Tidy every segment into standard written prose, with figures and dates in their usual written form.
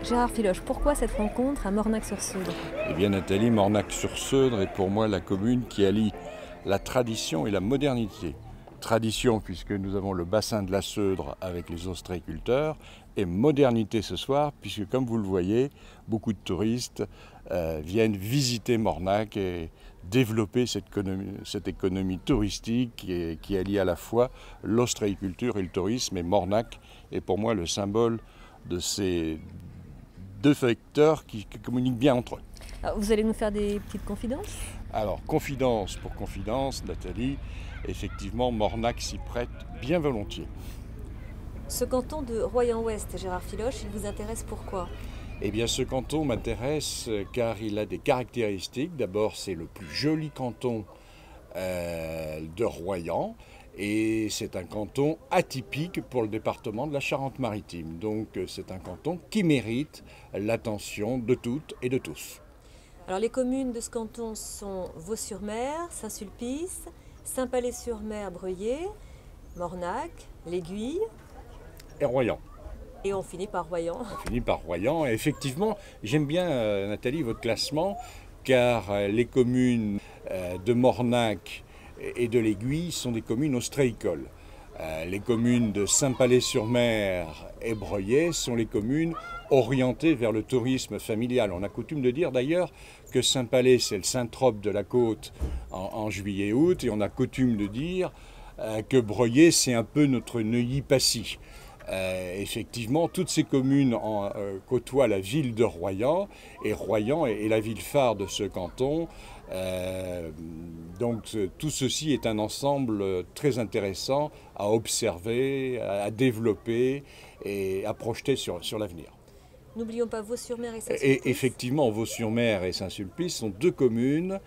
Gérard Filoche, pourquoi cette rencontre à Mornac-sur-Seudre? Eh bien Nathalie, Mornac-sur-Seudre est pour moi la commune qui allie la tradition et la modernité. Tradition puisque nous avons le bassin de la Seudre avec les ostréiculteurs, et modernité ce soir puisque comme vous le voyez, beaucoup de touristes viennent visiter Mornac et développer cette économie touristique qui allie à la fois l'ostréiculture et le tourisme. Et Mornac est pour moi le symbole de ces deux facteurs qui communiquent bien entre eux. Alors, vous allez nous faire des petites confidences? Alors, confidence pour confidence, Nathalie, effectivement, Mornac s'y prête bien volontiers. Ce canton de Royan-Ouest, Gérard Filoche, il vous intéresse pourquoi? Eh bien, ce canton m'intéresse car il a des caractéristiques. D'abord, c'est le plus joli canton de Royan. Et c'est un canton atypique pour le département de la Charente-Maritime. Donc c'est un canton qui mérite l'attention de toutes et de tous. Alors les communes de ce canton sont Vaux-sur-Mer, Saint-Sulpice, Saint-Palais-sur-Mer, Breuillé, Mornac, l'Aiguille. Et Royan. Et on finit par Royan. On finit par Royan. Et effectivement, j'aime bien, Nathalie, votre classement, car les communes de Mornac et de l'Aiguille sont des communes ostréicoles. Les communes de Saint-Palais-sur-Mer et Breuillé sont les communes orientées vers le tourisme familial. On a coutume de dire d'ailleurs que Saint-Palais c'est le Saint-Trope de la côte en juillet-août, et on a coutume de dire que Breuillé c'est un peu notre Neuilly-Passy. Effectivement, toutes ces communes côtoient la ville de Royan, et Royan est la ville phare de ce canton. Donc tout ceci est un ensemble très intéressant à observer, à développer et à projeter sur l'avenir. N'oublions pas Vaux-sur-Mer et Saint-Sulpice. Et effectivement, Vaux-sur-Mer et Saint-Sulpice sont deux communes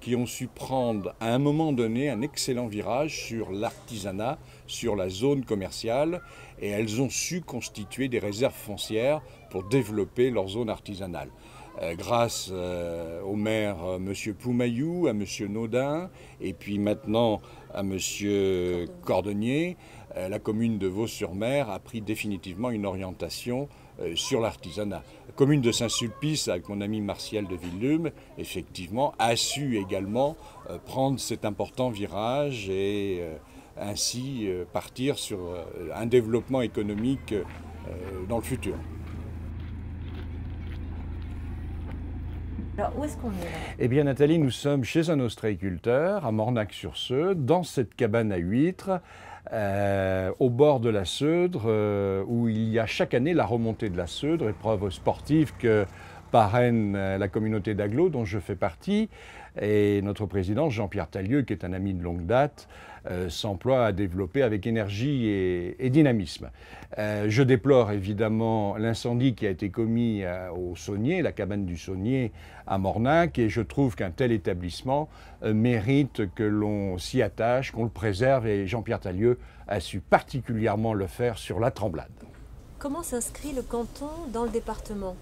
qui ont su prendre à un moment donné un excellent virage sur l'artisanat, sur la zone commerciale, et elles ont su constituer des réserves foncières pour développer leur zone artisanale. Grâce au maire M. Poumayou, à M. Naudin, et puis maintenant à M. Cordonnier, la commune de Vaux-sur-Mer a pris définitivement une orientation sur l'artisanat. La commune de Saint-Sulpice, avec mon ami Martial de Villelume, effectivement, a su également prendre cet important virage et ainsi partir sur un développement économique dans le futur. Alors, où est-ce qu'on est là? Eh bien, Nathalie, nous sommes chez un ostréiculteur à Mornac-sur-Seudre, dans cette cabane à huîtres, au bord de la Seudre, où il y a chaque année la remontée de la Seudre, épreuve sportive que parraine la communauté d'agglos dont je fais partie. Et notre président, Jean-Pierre Tallieu, qui est un ami de longue date, s'emploie à développer avec énergie et dynamisme. Je déplore évidemment l'incendie qui a été commis au Saunier, la cabane du Saunier à Mornac, et je trouve qu'un tel établissement mérite que l'on s'y attache, qu'on le préserve, et Jean-Pierre Tallieu a su particulièrement le faire sur la Tremblade. Comment s'inscrit le canton dans le département?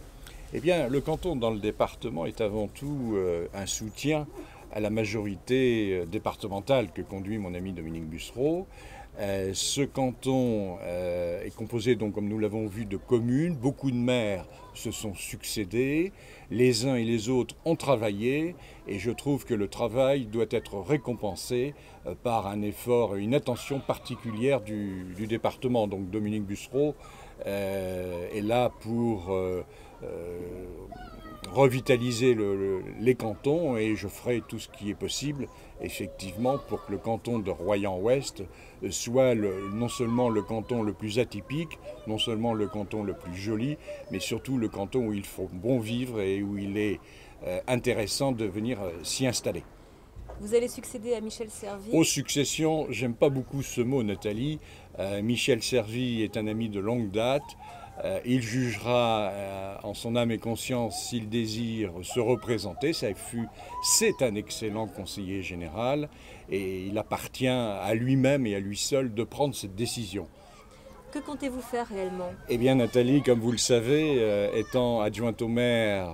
Eh bien, le canton dans le département est avant tout un soutien à la majorité départementale que conduit mon ami Dominique Bussereau. Ce canton est composé, donc, comme nous l'avons vu, de communes. Beaucoup de maires se sont succédés. Les uns et les autres ont travaillé, et je trouve que le travail doit être récompensé par un effort et une attention particulière du département. Donc Dominique Bussereau est là pour revitaliser les cantons, et je ferai tout ce qui est possible effectivement pour que le canton de Royan-Ouest soit non seulement le canton le plus atypique, non seulement le canton le plus joli, mais surtout le canton où il faut bon vivre et où il est intéressant de venir s'y installer. Vous allez succéder à Michel Servy. Aux successions, j'aime pas beaucoup ce mot, Nathalie. Michel Servy est un ami de longue date. Il jugera en son âme et conscience s'il désire se représenter. C'est un excellent conseiller général, et il appartient à lui-même et à lui seul de prendre cette décision. Que comptez-vous faire réellement? Eh bien Nathalie, comme vous le savez, étant adjointe au maire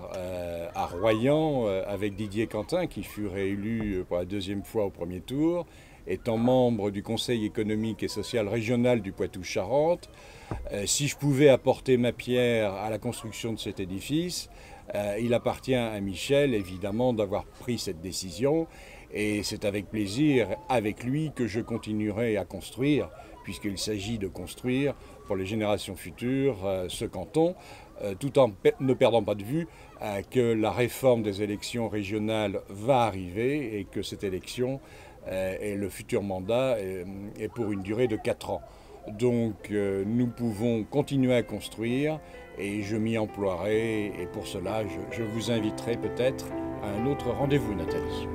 à Royan avec Didier Quentin qui fut réélu pour la deuxième fois au premier tour, étant membre du Conseil économique et social régional du Poitou-Charentes, si je pouvais apporter ma pierre à la construction de cet édifice, il appartient à Michel évidemment d'avoir pris cette décision et c'est avec plaisir avec lui que je continuerai à construire puisqu'il s'agit de construire pour les générations futures ce canton, tout en ne perdant pas de vue que la réforme des élections régionales va arriver et que cette élection et le futur mandat est pour une durée de 4 ans. Donc nous pouvons continuer à construire et je m'y emploierai et pour cela je vous inviterai peut-être à un autre rendez-vous, Nathalie.